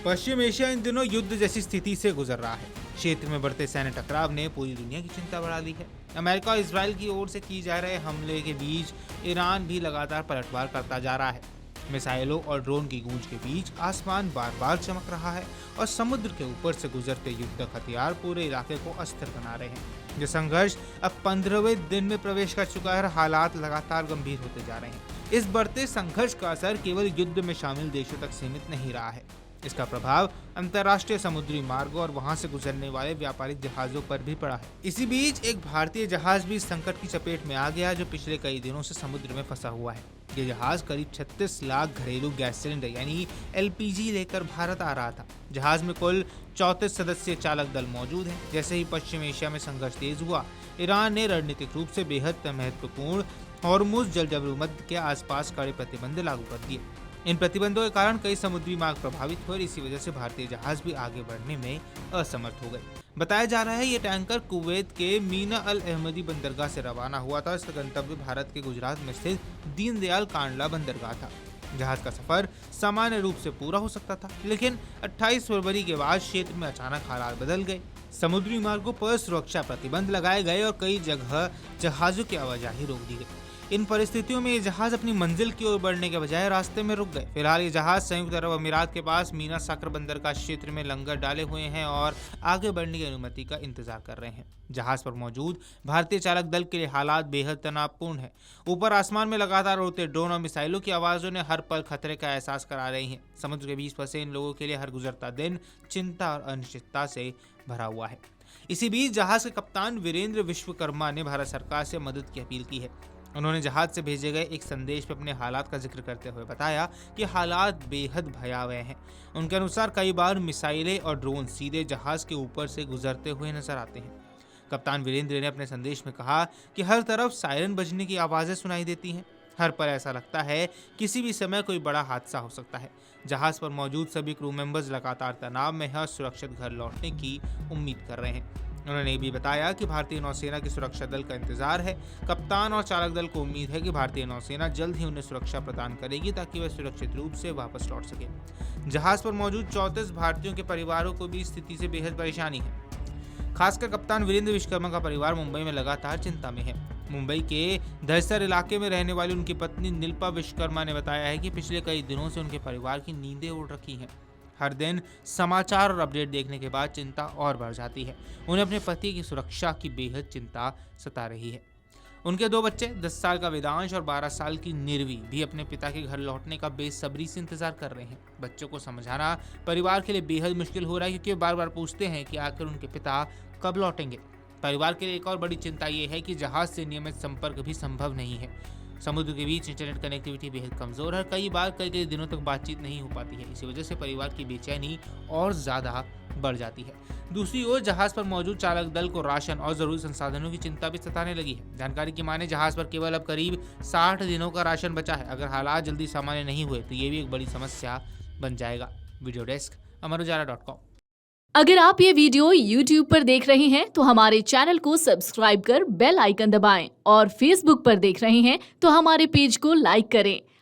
पश्चिम Asia इन दिनों युद्ध जैसी स्थिति से गुजर रहा है। क्षेत्र में बढ़ते सैन्य टकराव ने पूरी दुनिया की चिंता बढ़ा दी है। अमेरिका और इजराइल की ओर से की जा रहे हमले के बीच ईरान भी लगातार पलटवार करता जा रहा है। मिसाइलों और ड्रोन की गूंज के बीच आसमान बार बार चमक रहा है और समुद्र के ऊपर से गुजरते युद्धक हथियार पूरे इलाके को अस्थिर बना रहे हैं। यह संघर्ष अब 15वें दिन में प्रवेश कर चुका है और हालात लगातार गंभीर होते जा रहे हैं। इस बढ़ते संघर्ष का असर केवल युद्ध में शामिल देशों तक सीमित नहीं रहा है। इसका प्रभाव अंतर्राष्ट्रीय समुद्री मार्गों और वहां से गुजरने वाले व्यापारिक जहाजों पर भी पड़ा है। इसी बीच एक भारतीय जहाज भी इस संकट की चपेट में आ गया, जो पिछले कई दिनों से समुद्र में फंसा हुआ है। ये जहाज करीब 36 लाख घरेलू गैस सिलेंडर यानी एलपीजी लेकर भारत आ रहा था। जहाज में कुल 34 सदस्यीय चालक दल मौजूद हैं। जैसे ही पश्चिम एशिया में संघर्ष तेज हुआ, ईरान ने रणनीतिक रूप से बेहद महत्वपूर्ण हॉर्मुज जलजबरूमध्य के आसपास कड़े प्रतिबंध लागू कर दिए। इन प्रतिबंधों के कारण कई समुद्री मार्ग प्रभावित हुए और इसी वजह से भारतीय जहाज भी आगे बढ़ने में असमर्थ हो गए। बताया जा रहा है ये टैंकर कुवैत के मीना अल अहमदी बंदरगाह से रवाना हुआ था। इसका गंतव्य भारत के गुजरात में स्थित दीनदयाल कांडला बंदरगाह था। जहाज का सफर सामान्य रूप से पूरा हो सकता था, लेकिन 28 फरवरी के बाद क्षेत्र में अचानक हालात बदल गए। समुद्री मार्गों पर सुरक्षा प्रतिबंध लगाए गए और कई जगह जहाजों की आवाजाही रोक दी गई। इन परिस्थितियों में ये जहाज अपनी मंजिल की ओर बढ़ने के बजाय रास्ते में रुक गए। फिलहाल ये जहाज संयुक्त अरब अमीरात के पास मीना साकर बंदरगाह क्षेत्र में लंगर डाले हुए हैं और आगे बढ़ने की अनुमति का इंतजार कर रहे हैं। जहाज पर मौजूद भारतीय चालक दल के लिए हालात बेहद तनावपूर्ण है। ऊपर आसमान में लगातार उड़ते ड्रोन और मिसाइलों की आवाजों ने हर पल खतरे का एहसास करा रही हैं। समुद्र के बीच फंसे इन लोगों के लिए हर गुजरता दिन चिंता और अनिश्चितता से भरा हुआ है। इसी बीच जहाज के कप्तान वीरेंद्र विश्वकर्मा ने भारत सरकार से मदद की अपील की है। उन्होंने जहाज से भेजे गए एक संदेश में अपने हालात का जिक्र करते हुए बताया कि हालात बेहद भयावह हैं। उनके अनुसार कई बार मिसाइलें और ड्रोन सीधे जहाज के ऊपर से गुजरते हुए नजर आते हैं। कप्तान वीरेंद्र ने अपने संदेश में कहा कि हर तरफ सायरन बजने की आवाज़ें सुनाई देती हैं। हर पल ऐसा लगता है किसी भी समय कोई बड़ा हादसा हो सकता है। जहाज पर मौजूद सभी क्रू मेंबर्स लगातार तनाव में हैं और सुरक्षित घर लौटने की उम्मीद कर रहे हैं। उन्होंने ये भी बताया कि भारतीय नौसेना की सुरक्षा दल का इंतजार है। कप्तान और चालक दल को उम्मीद है कि भारतीय नौसेना जल्द ही उन्हें सुरक्षा प्रदान करेगी ताकि वे सुरक्षित रूप से वापस लौट सके। जहाज पर मौजूद 34 भारतीयों के परिवारों को भी इस स्थिति से बेहद परेशानी है। खासकर कप्तान वीरेंद्र विश्वकर्मा का परिवार मुंबई में लगातार चिंता में है। मुंबई के दहिसर इलाके में रहने वाली उनकी पत्नी नीलपा विश्वकर्मा ने बताया है कि पिछले कई दिनों से उनके परिवार की नींदें उड़ रखी हैं। हर दिन समाचार और अपडेट देखने के बाद चिंता और बढ़ जाती है। उन्हें अपने पति की सुरक्षा की बेहद चिंता सता रही है। उनके 2 बच्चे 10 साल का वेदांश और 12 साल की निर्वी भी अपने पिता के घर लौटने का बेसब्री से इंतजार कर रहे हैं। बच्चों को समझाना परिवार के लिए बेहद मुश्किल हो रहा है, क्योंकि वे बार बार पूछते हैं कि आखिर उनके पिता कब लौटेंगे। परिवार के लिए एक और बड़ी चिंता ये है कि जहाज से नियमित संपर्क भी संभव नहीं है। समुद्र के बीच इंटरनेट कनेक्टिविटी बेहद कमजोर है। कई बार कई दिनों तक बातचीत नहीं हो पाती है। इसी वजह से परिवार की बेचैनी और ज्यादा बढ़ जाती है। दूसरी ओर जहाज पर मौजूद चालक दल को राशन और जरूरी संसाधनों की चिंता भी सताने लगी है। जानकारी की माने जहाज पर केवल अब करीब 60 दिनों का राशन बचा है। अगर हालात जल्दी सामान्य नहीं हुए तो ये भी एक बड़ी समस्या बन जाएगा। Video desk amarujara.com। अगर आप ये वीडियो YouTube पर देख रहे हैं तो हमारे चैनल को सब्सक्राइब कर बेल आइकन दबाएं और Facebook पर देख रहे हैं तो हमारे पेज को लाइक करें।